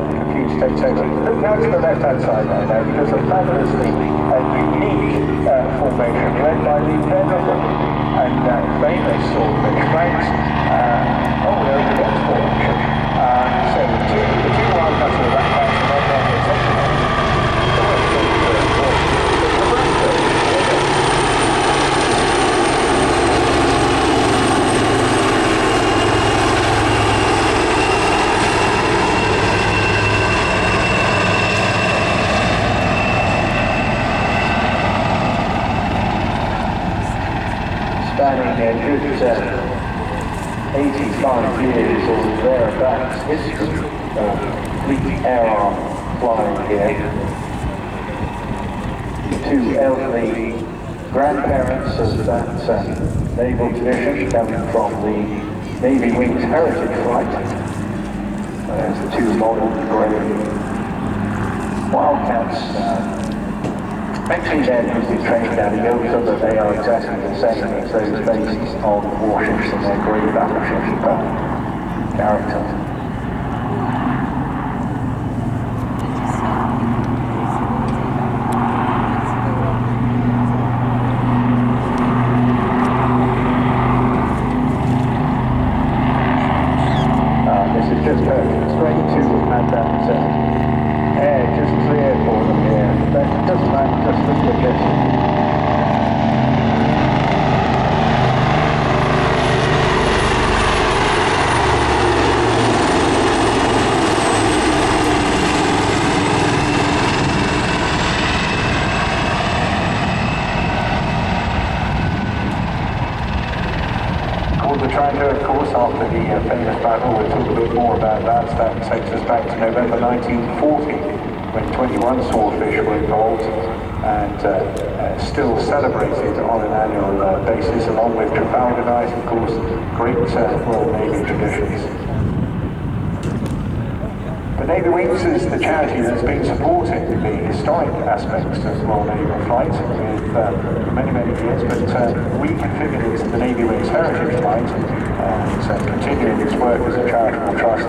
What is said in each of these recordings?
computer takes over. Look now to the left-hand side now, because a fabulously unique formation led by the venerable and famous swordfish flames. There is the next formation. So the two wild nuts are back and then the second one. Spanning a good 85 years or thereabouts history of fleet air arm flying here. Two elderly grandparents of that naval tradition coming from the Navy Wings Heritage Flight. There's the two modern grey Wildcats. Actually, they're usually trained down the Yoga, but they are exactly the same as those bases on warships and their great battleship character. This is just perfect. Straight to add that air just clear for them here. That doesn't matter, just look at this. Called the Tracker, of course, after the famous battle. We'll talk a bit more about that. That takes us back to November 1940. When 21 swordfish were involved and still celebrated on an annual basis, along with Trafalgar Night, of course, great Royal Navy traditions. The Navy Wings is the charity that's been supporting the historic aspects of Royal Naval Flight for many, many years, but reconfigured it to the Navy Wings Heritage Flight, continuing its work as a charitable trust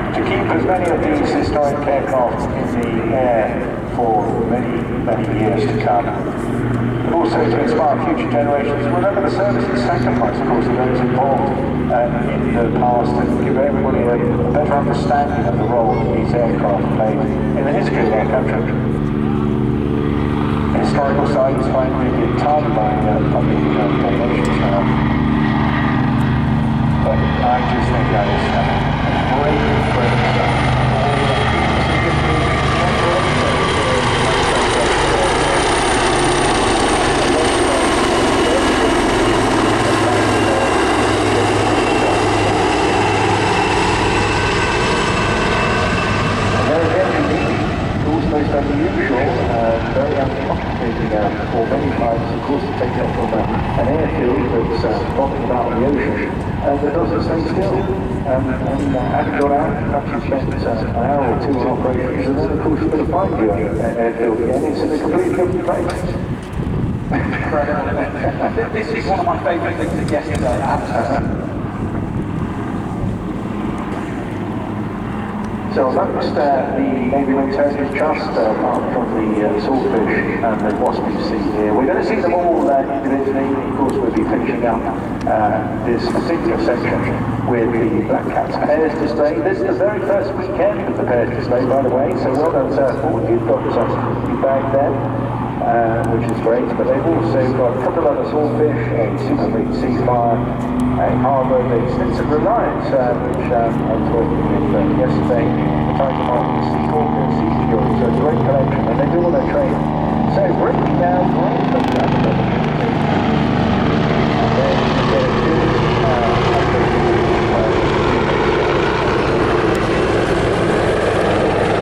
to keep as many of these historic aircraft in the air for many, many years to come. But also to inspire future generations to remember the service and sacrifice, of course, of those involved in the past, and give everybody a better understanding of the role that these aircraft played in the history of our country. The historical side is finally being targeted by public donations now. But I just think that is great stuff. Most unusual, very uncomplicated for many flights, of course, to take off from an airfield that's bobbing about the ocean that doesn't stay still. Having got out, perhaps you spent an hour or two on operations, and then of course you're going to find you at an airfield again. It's in a completely different place. This is one of my favourite things that yesterday happened. So amongst the Navy Wings Heritage Trust, apart from the swordfish and the wasp you see here, we're going to see them all individually. Of course, we'll be finishing up this particular section with the Black Cats pairs display. This is the very first weekend of the pairs display, by the way, so well done, Southport. You've got your bag there, which is great, but they've also got a couple of other swordfish, a Super Fleet Seafire, a Harbour, the Stinson Reliance, which I was working with yesterday, the Tiger Martin, Sea Hawker, Sea Fury, so it's a great collection, and they do all their training. So bringing down great